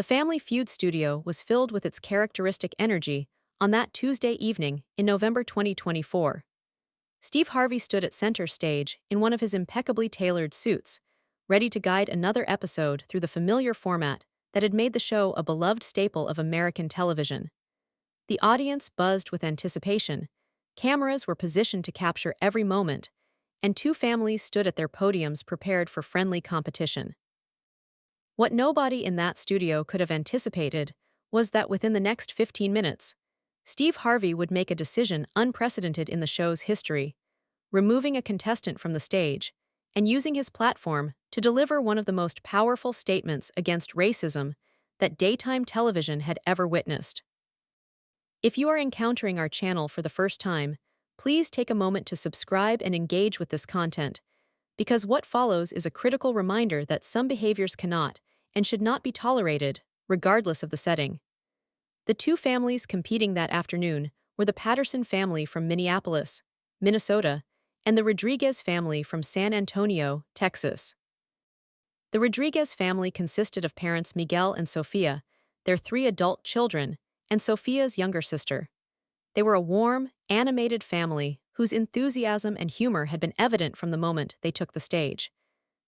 The Family Feud studio was filled with its characteristic energy on that Tuesday evening in November 2024. Steve Harvey stood at center stage in one of his impeccably tailored suits, ready to guide another episode through the familiar format that had made the show a beloved staple of American television. The audience buzzed with anticipation, cameras were positioned to capture every moment, and two families stood at their podiums prepared for friendly competition. What nobody in that studio could have anticipated was that within the next 15 minutes, Steve Harvey would make a decision unprecedented in the show's history, removing a contestant from the stage and using his platform to deliver one of the most powerful statements against racism that daytime television had ever witnessed. If you are encountering our channel for the first time, please take a moment to subscribe and engage with this content, because what follows is a critical reminder that some behaviors cannot and should not be tolerated, regardless of the setting. The two families competing that afternoon were the Patterson family from Minneapolis, Minnesota, and the Rodriguez family from San Antonio, Texas. The Rodriguez family consisted of parents Miguel and Sofia, their three adult children, and Sofia's younger sister. They were a warm, animated family whose enthusiasm and humor had been evident from the moment they took the stage.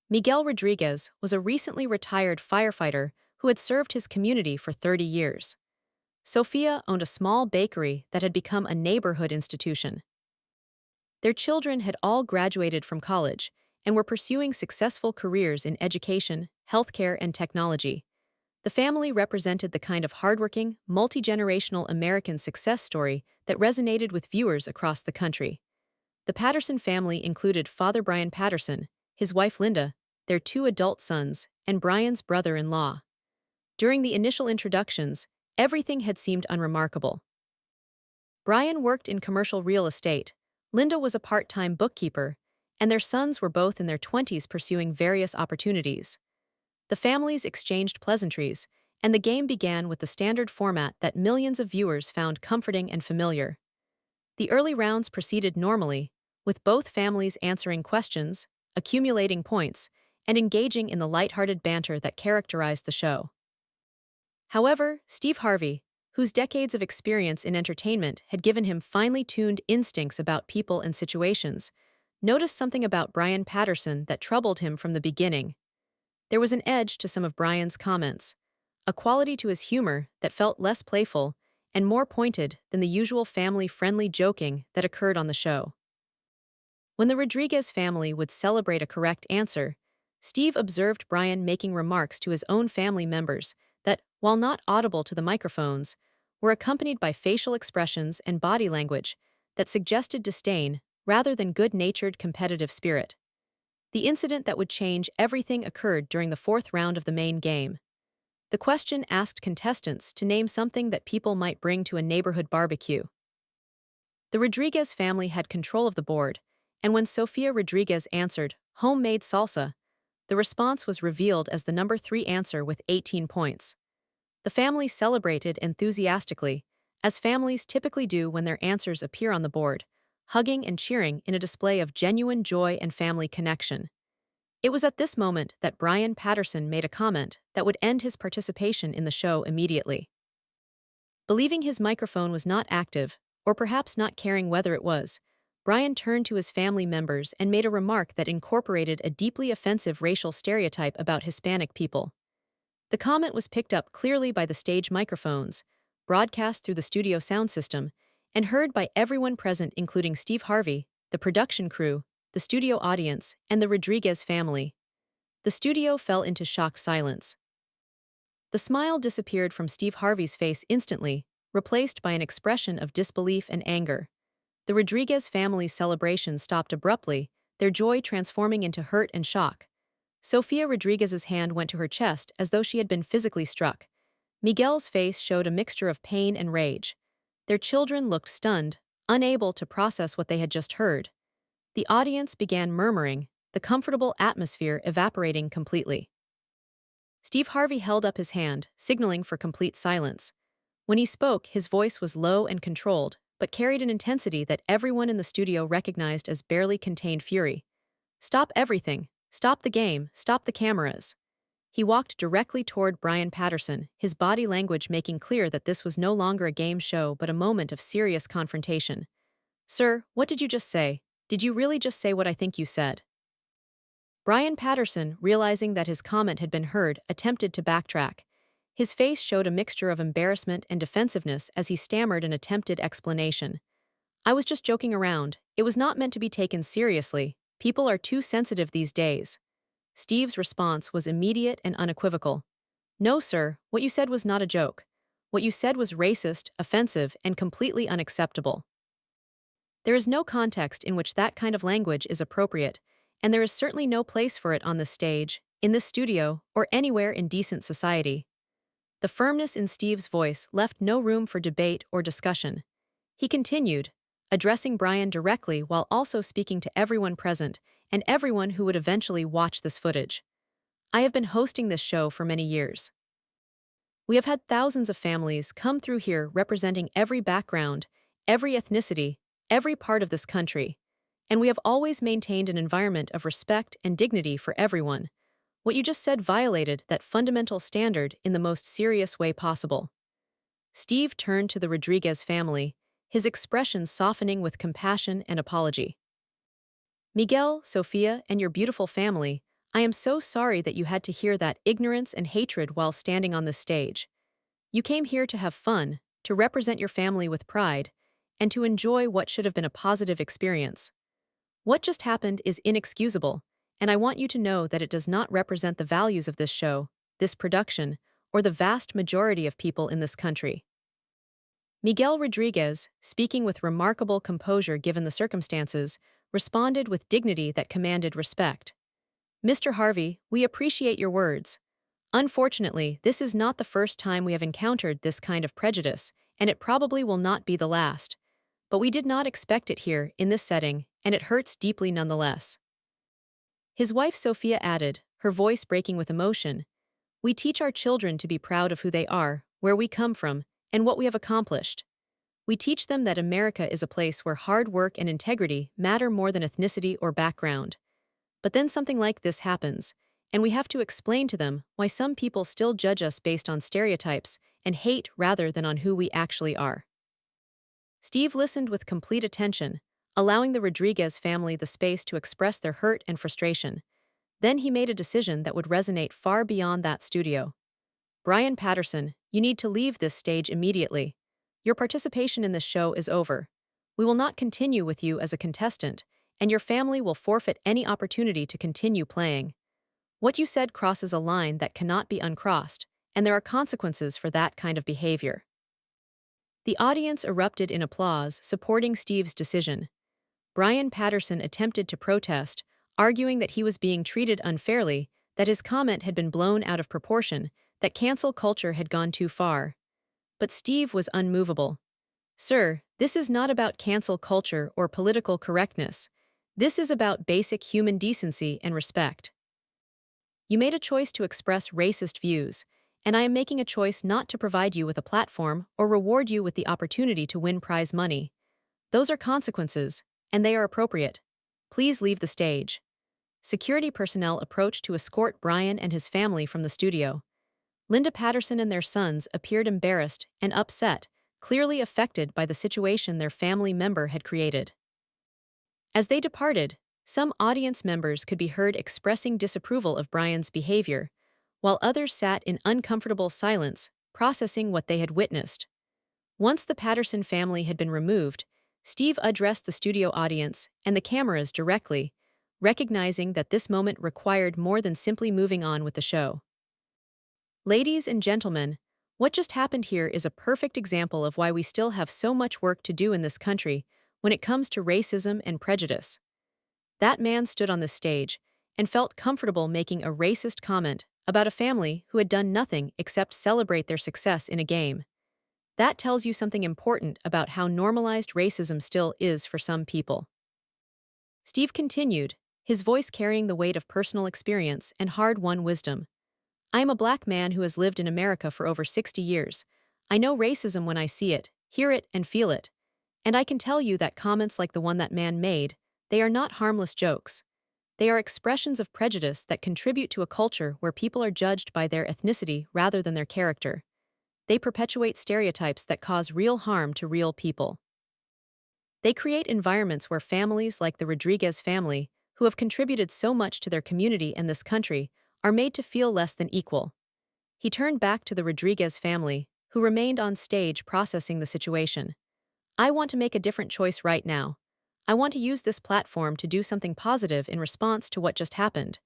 Miguel Rodriguez was a recently retired firefighter who had served his community for 30 years. Sofia owned a small bakery that had become a neighborhood institution. Their children had all graduated from college and were pursuing successful careers in education, healthcare, and technology. The family represented the kind of hardworking, multi-generational American success story that resonated with viewers across the country. The Patterson family included Father Brian Patterson, his wife Linda, their two adult sons, and Brian's brother-in-law. During the initial introductions, everything had seemed unremarkable. Brian worked in commercial real estate, Linda was a part-time bookkeeper, and their sons were both in their 20s pursuing various opportunities. The families exchanged pleasantries, and the game began with the standard format that millions of viewers found comforting and familiar. The early rounds proceeded normally, with both families answering questions, accumulating points, and engaging in the lighthearted banter that characterized the show. However, Steve Harvey, whose decades of experience in entertainment had given him finely tuned instincts about people and situations, noticed something about Brian Patterson that troubled him from the beginning. There was an edge to some of Brian's comments, a quality to his humor that felt less playful and more pointed than the usual family-friendly joking that occurred on the show. When the Rodriguez family would celebrate a correct answer, Steve observed Brian making remarks to his own family members that, while not audible to the microphones, were accompanied by facial expressions and body language that suggested disdain rather than good-natured competitive spirit. The incident that would change everything occurred during the fourth round of the main game. The question asked contestants to name something that people might bring to a neighborhood barbecue. The Rodriguez family had control of the board, and when Sofia Rodriguez answered, homemade salsa, the response was revealed as the number 3 answer with 18 points. The family celebrated enthusiastically, as families typically do when their answers appear on the board, hugging and cheering in a display of genuine joy and family connection. It was at this moment that Brian Patterson made a comment that would end his participation in the show immediately. Believing his microphone was not active, or perhaps not caring whether it was, Brian turned to his family members and made a remark that incorporated a deeply offensive racial stereotype about Hispanic people. The comment was picked up clearly by the stage microphones, broadcast through the studio sound system, and heard by everyone present, including Steve Harvey, the production crew, the studio audience, and the Rodriguez family. The studio fell into shocked silence. The smile disappeared from Steve Harvey's face instantly, replaced by an expression of disbelief and anger. The Rodriguez family's celebration stopped abruptly, their joy transforming into hurt and shock. Sofia Rodriguez's hand went to her chest as though she had been physically struck. Miguel's face showed a mixture of pain and rage. Their children looked stunned, unable to process what they had just heard. The audience began murmuring, the comfortable atmosphere evaporating completely. Steve Harvey held up his hand, signaling for complete silence. When he spoke, his voice was low and controlled, but carried an intensity that everyone in the studio recognized as barely contained fury. "Stop everything. Stop the game. Stop the cameras." He walked directly toward Brian Patterson, his body language making clear that this was no longer a game show but a moment of serious confrontation. Sir, what did you just say? Did you really just say what I think you said? Brian Patterson, realizing that his comment had been heard, attempted to backtrack. His face showed a mixture of embarrassment and defensiveness as he stammered an attempted explanation. I was just joking around. It was not meant to be taken seriously. People are too sensitive these days. Steve's response was immediate and unequivocal. No, sir, what you said was not a joke. What you said was racist, offensive, and completely unacceptable. There is no context in which that kind of language is appropriate, and there is certainly no place for it on this stage, in this studio, or anywhere in decent society. The firmness in Steve's voice left no room for debate or discussion. He continued, addressing Brian directly while also speaking to everyone present and everyone who would eventually watch this footage. I have been hosting this show for many years. We have had thousands of families come through here representing every background, every ethnicity, every part of this country, and we have always maintained an environment of respect and dignity for everyone. What you just said violated that fundamental standard in the most serious way possible. Steve turned to the Rodriguez family, his expression softening with compassion and apology. Miguel, Sophia, and your beautiful family, I am so sorry that you had to hear that ignorance and hatred while standing on this stage. You came here to have fun, to represent your family with pride, and to enjoy what should have been a positive experience. What just happened is inexcusable, and I want you to know that it does not represent the values of this show, this production, or the vast majority of people in this country. Miguel Rodriguez, speaking with remarkable composure given the circumstances, responded with dignity that commanded respect. Mr. Harvey, we appreciate your words. Unfortunately, this is not the first time we have encountered this kind of prejudice, and it probably will not be the last. But we did not expect it here, in this setting, and it hurts deeply nonetheless. His wife Sophia added, her voice breaking with emotion, we teach our children to be proud of who they are, where we come from, and what we have accomplished. We teach them that America is a place where hard work and integrity matter more than ethnicity or background. But then something like this happens, and we have to explain to them why some people still judge us based on stereotypes and hate rather than on who we actually are. Steve listened with complete attention, allowing the Rodriguez family the space to express their hurt and frustration. Then he made a decision that would resonate far beyond that studio. Brian Patterson, you need to leave this stage immediately. Your participation in this show is over. We will not continue with you as a contestant, and your family will forfeit any opportunity to continue playing. What you said crosses a line that cannot be uncrossed, and there are consequences for that kind of behavior. The audience erupted in applause, supporting Steve's decision. Brian Patterson attempted to protest, arguing that he was being treated unfairly, that his comment had been blown out of proportion, that cancel culture had gone too far. But Steve was unmovable. Sir, this is not about cancel culture or political correctness. This is about basic human decency and respect. You made a choice to express racist views, and I am making a choice not to provide you with a platform or reward you with the opportunity to win prize money. Those are consequences, and they are appropriate. Please leave the stage. Security personnel approached to escort Brian and his family from the studio. Linda Patterson and their sons appeared embarrassed and upset, clearly affected by the situation their family member had created. As they departed, some audience members could be heard expressing disapproval of Brian's behavior, while others sat in uncomfortable silence, processing what they had witnessed. Once the Patterson family had been removed, Steve addressed the studio audience and the cameras directly, recognizing that this moment required more than simply moving on with the show. Ladies and gentlemen, what just happened here is a perfect example of why we still have so much work to do in this country when it comes to racism and prejudice. That man stood on the stage and felt comfortable making a racist comment about a family who had done nothing except celebrate their success in a game. That tells you something important about how normalized racism still is for some people. Steve continued, his voice carrying the weight of personal experience and hard-won wisdom. I am a black man who has lived in America for over 60 years. I know racism when I see it, hear it, and feel it. And I can tell you that comments like the one that man made, they are not harmless jokes. They are expressions of prejudice that contribute to a culture where people are judged by their ethnicity rather than their character. They perpetuate stereotypes that cause real harm to real people. They create environments where families like the Rodriguez family, who have contributed so much to their community and this country, are made to feel less than equal. He turned back to the Rodriguez family, who remained on stage processing the situation. I want to make a different choice right now. I want to use this platform to do something positive in response to what just happened.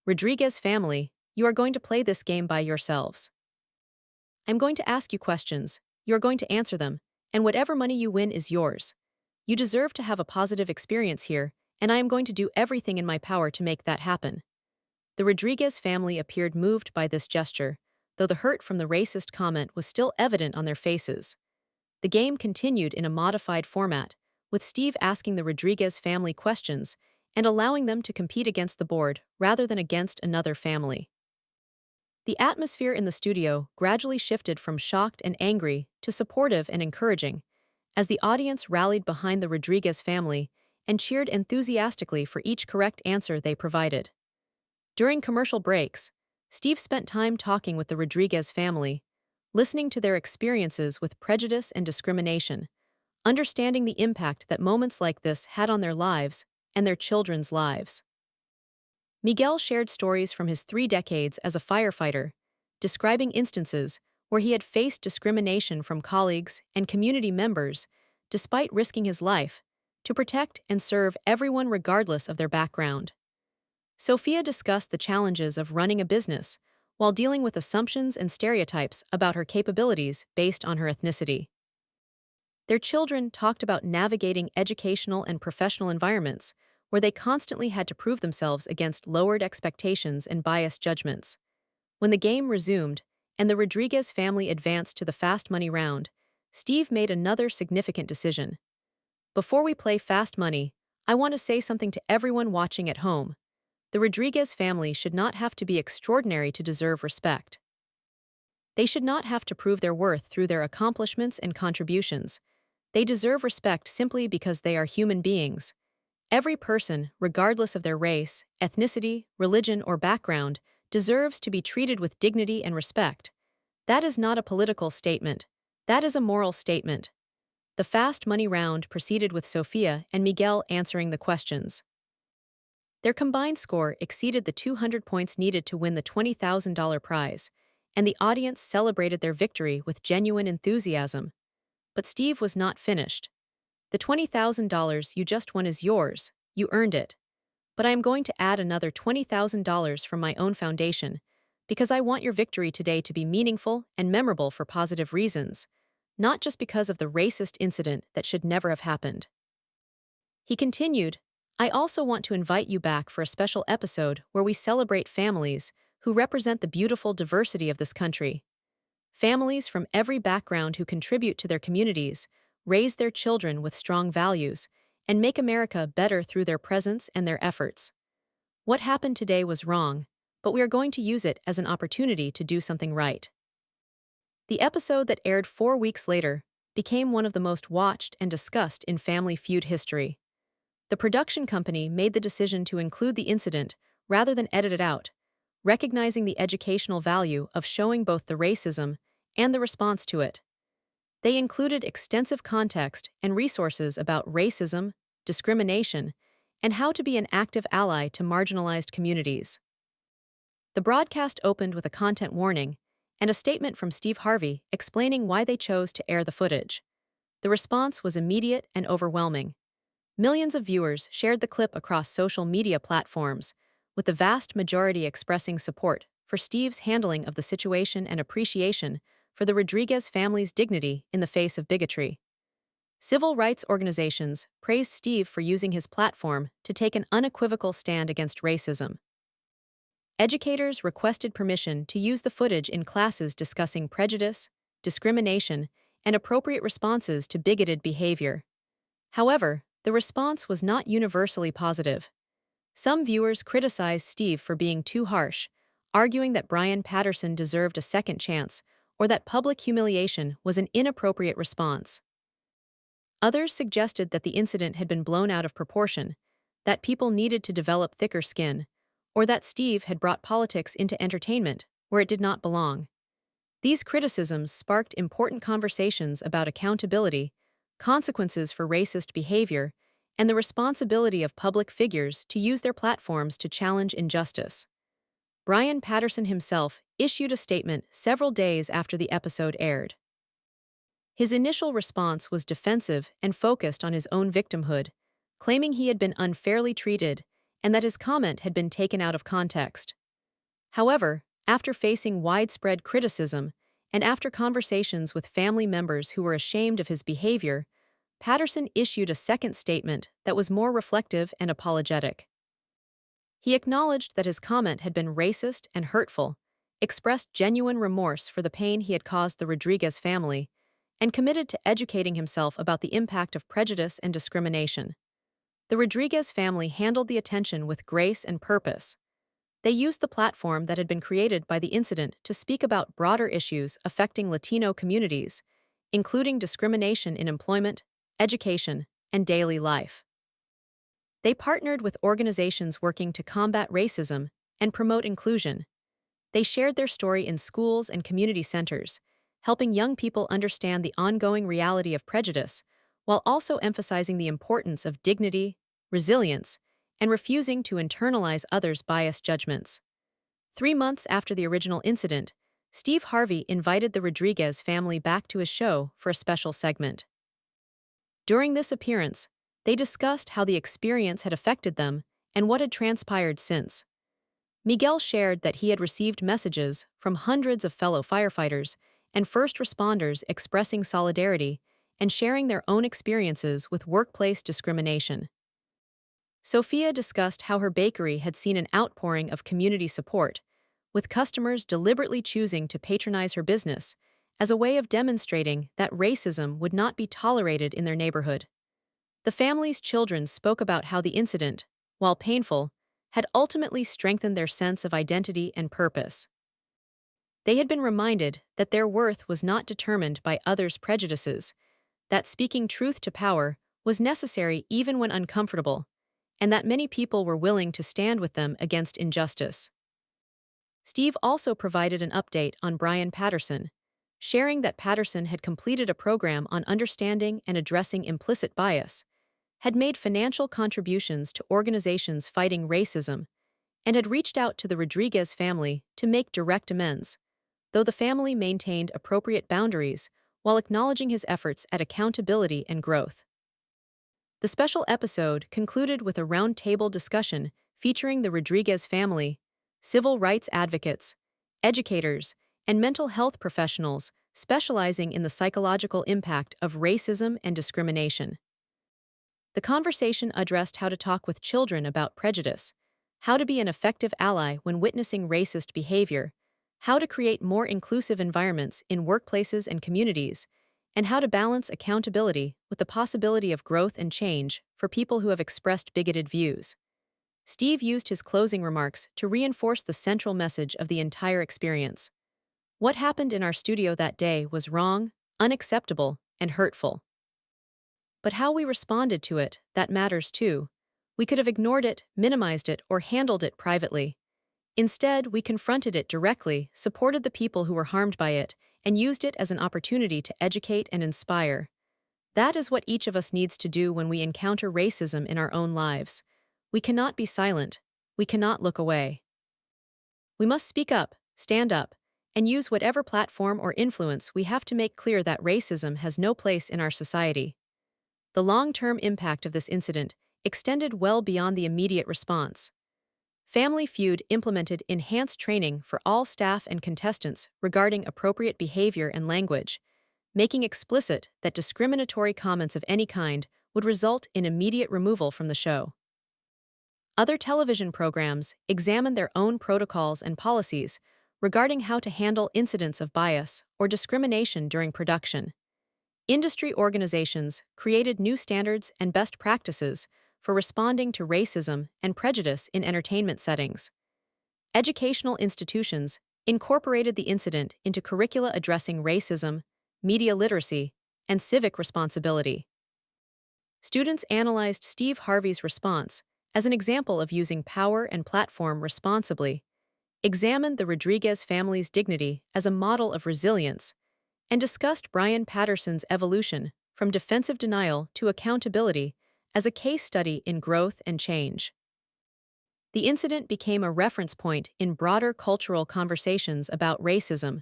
Rodriguez family, you are going to play this game by yourselves. I'm going to ask you questions, you're going to answer them, and whatever money you win is yours. You deserve to have a positive experience here, and I am going to do everything in my power to make that happen. The Rodriguez family appeared moved by this gesture, though the hurt from the racist comment was still evident on their faces. The game continued in a modified format, with Steve asking the Rodriguez family questions and allowing them to compete against the board rather than against another family. The atmosphere in the studio gradually shifted from shocked and angry to supportive and encouraging, as the audience rallied behind the Rodriguez family and cheered enthusiastically for each correct answer they provided. During commercial breaks, Steve spent time talking with the Rodriguez family, listening to their experiences with prejudice and discrimination, understanding the impact that moments like this had on their lives and their children's lives. Miguel shared stories from his 3 decades as a firefighter, describing instances where he had faced discrimination from colleagues and community members despite risking his life to protect and serve everyone regardless of their background. Sophia discussed the challenges of running a business while dealing with assumptions and stereotypes about her capabilities based on her ethnicity. Their children talked about navigating educational and professional environments where they constantly had to prove themselves against lowered expectations and biased judgments. When the game resumed and the Rodriguez family advanced to the fast money round, Steve made another significant decision. Before we play fast money, I want to say something to everyone watching at home. The Rodriguez family should not have to be extraordinary to deserve respect. They should not have to prove their worth through their accomplishments and contributions. They deserve respect simply because they are human beings. Every person, regardless of their race, ethnicity, religion, or background, deserves to be treated with dignity and respect. That is not a political statement. That is a moral statement. The fast money round proceeded with Sophia and Miguel answering the questions. Their combined score exceeded the 200 points needed to win the $20,000 prize, and the audience celebrated their victory with genuine enthusiasm. But Steve was not finished. The $20,000 you just won is yours, you earned it. But I am going to add another $20,000 from my own foundation, because I want your victory today to be meaningful and memorable for positive reasons, not just because of the racist incident that should never have happened. He continued, I also want to invite you back for a special episode where we celebrate families who represent the beautiful diversity of this country. Families from every background who contribute to their communities, raise their children with strong values, and make America better through their presence and their efforts. What happened today was wrong, but we are going to use it as an opportunity to do something right. The episode that aired 4 weeks later became one of the most watched and discussed in Family Feud history. The production company made the decision to include the incident rather than edit it out, recognizing the educational value of showing both the racism and the response to it. They included extensive context and resources about racism, discrimination, and how to be an active ally to marginalized communities. The broadcast opened with a content warning and a statement from Steve Harvey explaining why they chose to air the footage. The response was immediate and overwhelming. Millions of viewers shared the clip across social media platforms, with the vast majority expressing support for Steve's handling of the situation and appreciation for the Rodriguez family's dignity in the face of bigotry. Civil rights organizations praised Steve for using his platform to take an unequivocal stand against racism. Educators requested permission to use the footage in classes discussing prejudice, discrimination, and appropriate responses to bigoted behavior. However, the response was not universally positive. Some viewers criticized Steve for being too harsh, arguing that Brian Patterson deserved a second chance or that public humiliation was an inappropriate response. Others suggested that the incident had been blown out of proportion, that people needed to develop thicker skin, or that Steve had brought politics into entertainment where it did not belong. These criticisms sparked important conversations about accountability, consequences for racist behavior, and the responsibility of public figures to use their platforms to challenge injustice. Brian Patterson himself issued a statement several days after the episode aired. His initial response was defensive and focused on his own victimhood, claiming he had been unfairly treated and that his comment had been taken out of context. However, after facing widespread criticism and after conversations with family members who were ashamed of his behavior, Patterson issued a second statement that was more reflective and apologetic. He acknowledged that his comment had been racist and hurtful, expressed genuine remorse for the pain he had caused the Rodriguez family, and committed to educating himself about the impact of prejudice and discrimination. The Rodriguez family handled the attention with grace and purpose. They used the platform that had been created by the incident to speak about broader issues affecting Latino communities, including discrimination in employment, education, and daily life. They partnered with organizations working to combat racism and promote inclusion. They shared their story in schools and community centers, helping young people understand the ongoing reality of prejudice, while also emphasizing the importance of dignity, resilience, and refusing to internalize others' biased judgments. 3 months after the original incident, Steve Harvey invited the Rodriguez family back to his show for a special segment. During this appearance, they discussed how the experience had affected them and what had transpired since. Miguel shared that he had received messages from hundreds of fellow firefighters and first responders expressing solidarity and sharing their own experiences with workplace discrimination. Sophia discussed how her bakery had seen an outpouring of community support, with customers deliberately choosing to patronize her business as a way of demonstrating that racism would not be tolerated in their neighborhood. The family's children spoke about how the incident, while painful, had ultimately strengthened their sense of identity and purpose. They had been reminded that their worth was not determined by others' prejudices, that speaking truth to power was necessary even when uncomfortable, and that many people were willing to stand with them against injustice. Steve also provided an update on Brian Patterson, sharing that Patterson had completed a program on understanding and addressing implicit bias, had made financial contributions to organizations fighting racism, and had reached out to the Rodriguez family to make direct amends, though the family maintained appropriate boundaries while acknowledging his efforts at accountability and growth. The special episode concluded with a roundtable discussion featuring the Rodriguez family, civil rights advocates, educators, and mental health professionals specializing in the psychological impact of racism and discrimination. The conversation addressed how to talk with children about prejudice, how to be an effective ally when witnessing racist behavior, how to create more inclusive environments in workplaces and communities, and how to balance accountability with the possibility of growth and change for people who have expressed bigoted views. Steve used his closing remarks to reinforce the central message of the entire experience. What happened in our studio that day was wrong, unacceptable, and hurtful. But how we responded to it, that matters too. We could have ignored it, minimized it, or handled it privately. Instead, we confronted it directly, supported the people who were harmed by it, and used it as an opportunity to educate and inspire. That is what each of us needs to do when we encounter racism in our own lives. We cannot be silent. We cannot look away. We must speak up, stand up, and use whatever platform or influence we have to make clear that racism has no place in our society. The long-term impact of this incident extended well beyond the immediate response. Family Feud implemented enhanced training for all staff and contestants regarding appropriate behavior and language, making explicit that discriminatory comments of any kind would result in immediate removal from the show. Other television programs examined their own protocols and policies regarding how to handle incidents of bias or discrimination during production. Industry organizations created new standards and best practices for responding to racism and prejudice in entertainment settings. Educational institutions incorporated the incident into curricula addressing racism, media literacy, and civic responsibility. Students analyzed Steve Harvey's response as an example of using power and platform responsibly, examined the Rodriguez family's dignity as a model of resilience, and discussed Brian Patterson's evolution from defensive denial to accountability as a case study in growth and change. The incident became a reference point in broader cultural conversations about racism,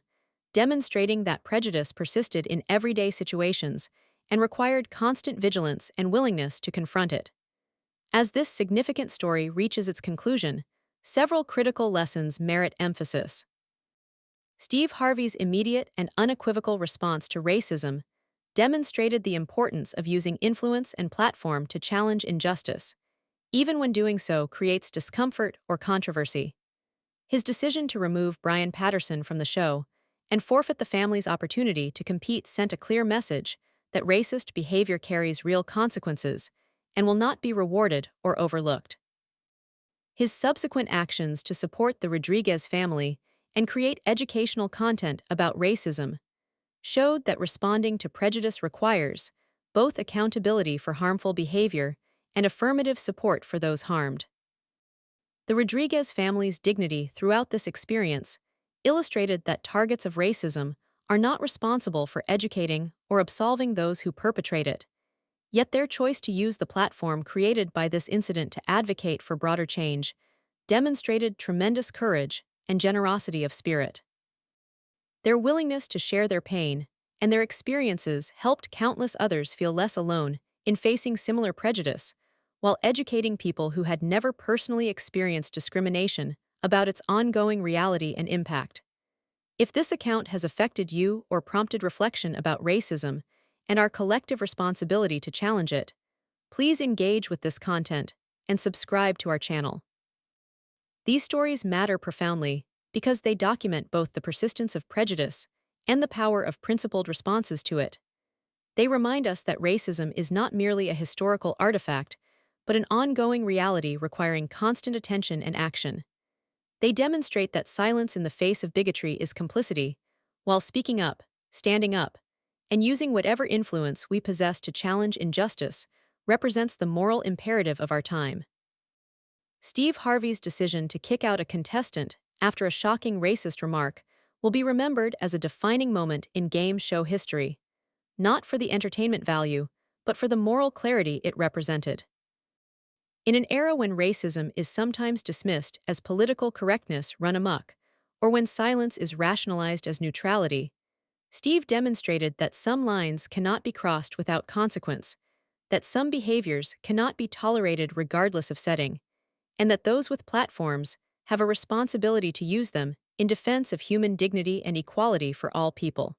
demonstrating that prejudice persisted in everyday situations and required constant vigilance and willingness to confront it. As this significant story reaches its conclusion, several critical lessons merit emphasis. Steve Harvey's immediate and unequivocal response to racism demonstrated the importance of using influence and platform to challenge injustice, even when doing so creates discomfort or controversy. His decision to remove Brian Patterson from the show and forfeit the family's opportunity to compete sent a clear message that racist behavior carries real consequences and will not be rewarded or overlooked. His subsequent actions to support the Rodriguez family and create educational content about racism showed that responding to prejudice requires both accountability for harmful behavior and affirmative support for those harmed. The Rodriguez family's dignity throughout this experience illustrated that targets of racism are not responsible for educating or absolving those who perpetrate it, yet their choice to use the platform created by this incident to advocate for broader change demonstrated tremendous courage and generosity of spirit. Their willingness to share their pain and their experiences helped countless others feel less alone in facing similar prejudice, while educating people who had never personally experienced discrimination about its ongoing reality and impact. If this account has affected you or prompted reflection about racism and our collective responsibility to challenge it, please engage with this content and subscribe to our channel. These stories matter profoundly because they document both the persistence of prejudice and the power of principled responses to it. They remind us that racism is not merely a historical artifact, but an ongoing reality requiring constant attention and action. They demonstrate that silence in the face of bigotry is complicity, while speaking up, standing up, and using whatever influence we possess to challenge injustice represents the moral imperative of our time. Steve Harvey's decision to kick out a contestant after a shocking racist remark will be remembered as a defining moment in game show history, not for the entertainment value, but for the moral clarity it represented. In an era when racism is sometimes dismissed as political correctness run amok, or when silence is rationalized as neutrality, Steve demonstrated that some lines cannot be crossed without consequence, that some behaviors cannot be tolerated regardless of setting, and that those with platforms have a responsibility to use them in defense of human dignity and equality for all people.